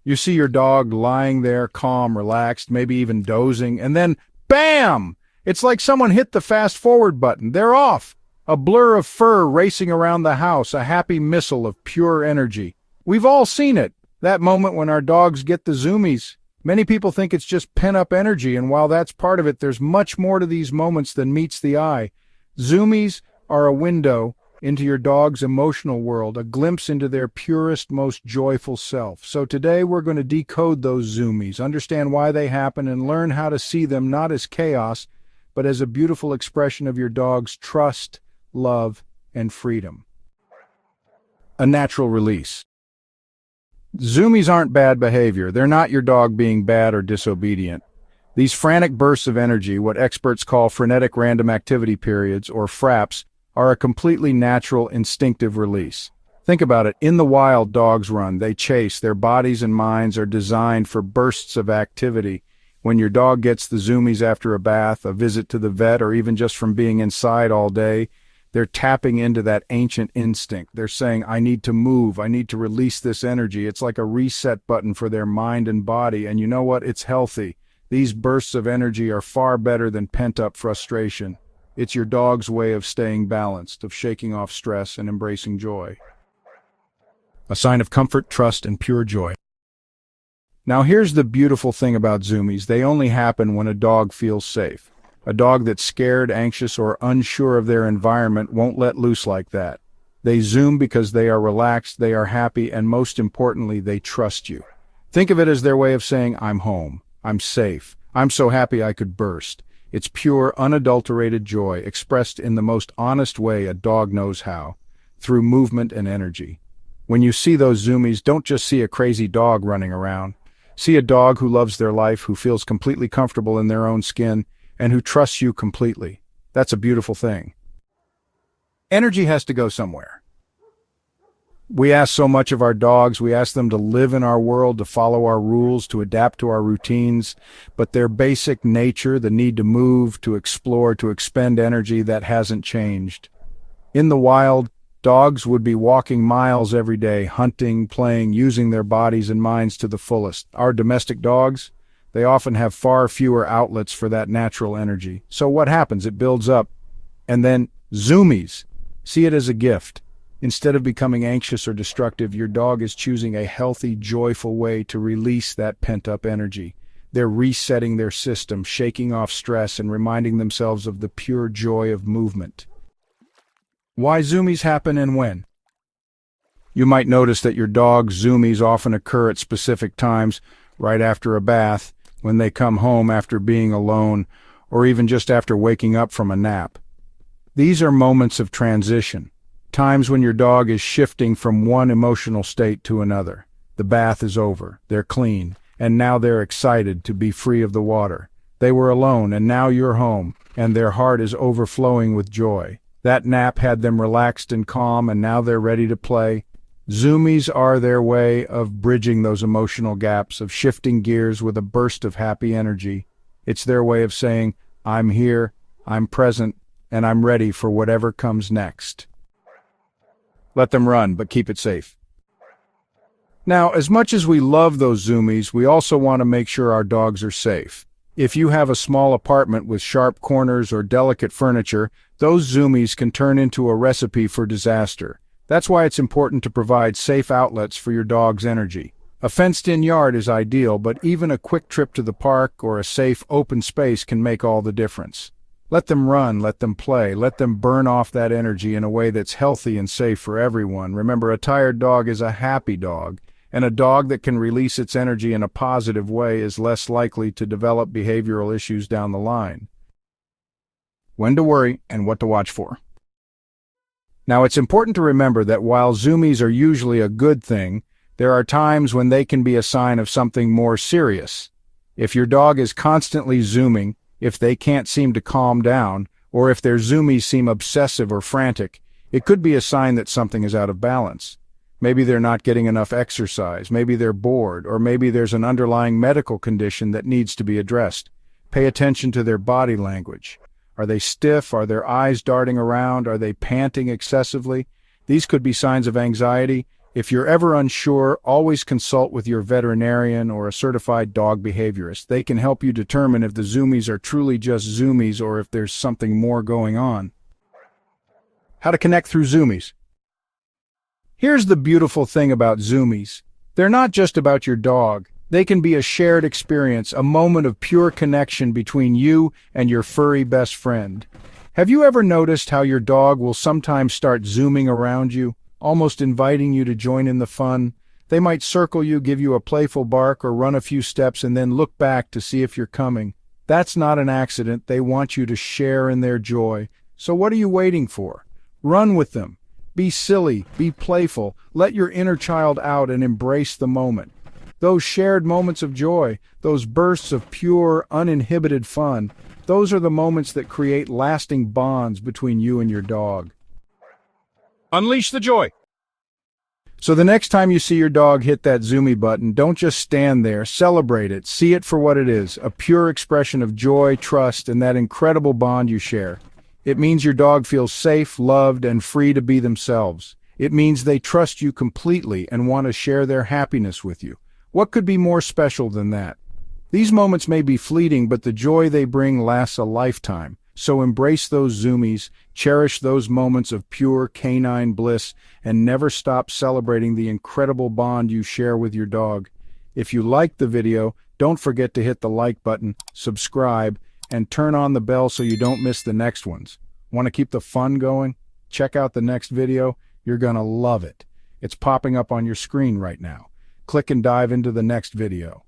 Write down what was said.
You see your dog lying there, calm, relaxed, maybe even dozing, and then BAM! It's like someone hit the fast forward button. They're off. A blur of fur racing around the house, a happy missile of pure energy. We've all seen it, that moment when our dogs get the zoomies. Many people think it's just pent-up energy, and while that's part of it, there's much more to these moments than meets the eye. Zoomies are a window into your dog's emotional world, a glimpse into their purest, most joyful self. So today we're going to decode those zoomies, understand why they happen, and learn how to see them not as chaos, but as a beautiful expression of your dog's trust, love, and freedom. A natural release. Zoomies aren't bad behavior. They're not your dog being bad or disobedient. These frantic bursts of energy, what experts call frenetic random activity periods, or FRAPs, are a completely natural, instinctive release. Think about it. In the wild, dogs run. They chase. Their bodies and minds are designed for bursts of activity. When your dog gets the zoomies after a bath, a visit to the vet, or even just from being inside all day, they're tapping into that ancient instinct. They're saying, I need to move. I need to release this energy. It's like a reset button for their mind and body. And you know what? It's healthy. These bursts of energy are far better than pent-up frustration. It's your dog's way of staying balanced, of shaking off stress and embracing joy. A sign of comfort, trust, and pure joy. Now here's the beautiful thing about zoomies. They only happen when a dog feels safe. A dog that's scared, anxious, or unsure of their environment won't let loose like that. They zoom because they are relaxed, they are happy, and most importantly, they trust you. Think of it as their way of saying, I'm home, I'm safe, I'm so happy I could burst. It's pure, unadulterated joy, expressed in the most honest way a dog knows how, through movement and energy. When you see those zoomies, don't just see a crazy dog running around. See a dog who loves their life, who feels completely comfortable in their own skin, and who trusts you completely. That's a beautiful thing. Energy has to go somewhere. We ask so much of our dogs. We ask them to live in our world, to follow our rules, to adapt to our routines. But their basic nature, the need to move, to explore, to expend energy, that hasn't changed. In the wild, dogs would be walking miles every day, hunting, playing, using their bodies and minds to the fullest. Our domestic dogs, they often have far fewer outlets for that natural energy. So what happens? It builds up. And then zoomies. See it as a gift. Instead of becoming anxious or destructive, your dog is choosing a healthy, joyful way to release that pent-up energy. They're resetting their system, shaking off stress, and reminding themselves of the pure joy of movement. Why zoomies happen and when? You might notice that your dog's zoomies often occur at specific times, right after a bath, when they come home after being alone, or even just after waking up from a nap. These are moments of transition, times when your dog is shifting from one emotional state to another. The bath is over, they're clean, and now they're excited to be free of the water. They were alone, and now you're home, and their heart is overflowing with joy. That nap had them relaxed and calm, and now they're ready to play. Zoomies are their way of bridging those emotional gaps, of shifting gears with a burst of happy energy. It's their way of saying, I'm here, I'm present, and I'm ready for whatever comes next. Let them run, but keep it safe. Now, as much as we love those zoomies, we also want to make sure our dogs are safe. If you have a small apartment with sharp corners or delicate furniture, those zoomies can turn into a recipe for disaster. That's why it's important to provide safe outlets for your dog's energy. A fenced-in yard is ideal, but even a quick trip to the park or a safe, open space can make all the difference. Let them run, let them play, let them burn off that energy in a way that's healthy and safe for everyone. Remember, a tired dog is a happy dog, and a dog that can release its energy in a positive way is less likely to develop behavioral issues down the line. When to worry and what to watch for. Now, it's important to remember that while zoomies are usually a good thing, there are times when they can be a sign of something more serious. If your dog is constantly zooming, if they can't seem to calm down, or if their zoomies seem obsessive or frantic, it could be a sign that something is out of balance. Maybe they're not getting enough exercise, maybe they're bored, or maybe there's an underlying medical condition that needs to be addressed. Pay attention to their body language. Are they stiff? Are their eyes darting around? Are they panting excessively? These could be signs of anxiety, If you're ever unsure, always consult with your veterinarian or a certified dog behaviorist. They can help you determine if the zoomies are truly just zoomies or if there's something more going on. How to connect through zoomies. Here's the beautiful thing about zoomies. They're not just about your dog. They can be a shared experience, a moment of pure connection between you and your furry best friend. Have you ever noticed how your dog will sometimes start zooming around you, almost inviting you to join in the fun? They might circle you, give you a playful bark, or run a few steps and then look back to see if you're coming. That's not an accident. They want you to share in their joy. So what are you waiting for? Run with them. Be silly, be playful, let your inner child out and embrace the moment. Those shared moments of joy, those bursts of pure, uninhibited fun, those are the moments that create lasting bonds between you and your dog. Unleash the joy. So the next time you see your dog hit that zoomie button, don't just stand there, celebrate it, see it for what it is, a pure expression of joy, trust, and that incredible bond you share. It means your dog feels safe, loved, and free to be themselves. It means they trust you completely and want to share their happiness with you. What could be more special than that? These moments may be fleeting, but the joy they bring lasts a lifetime. So embrace those zoomies, cherish those moments of pure canine bliss, and never stop celebrating the incredible bond you share with your dog. If you liked the video, don't forget to hit the like button, subscribe, and turn on the bell so you don't miss the next ones. Want to keep the fun going? Check out the next video. You're gonna love it. It's popping up on your screen right now. Click and dive into the next video.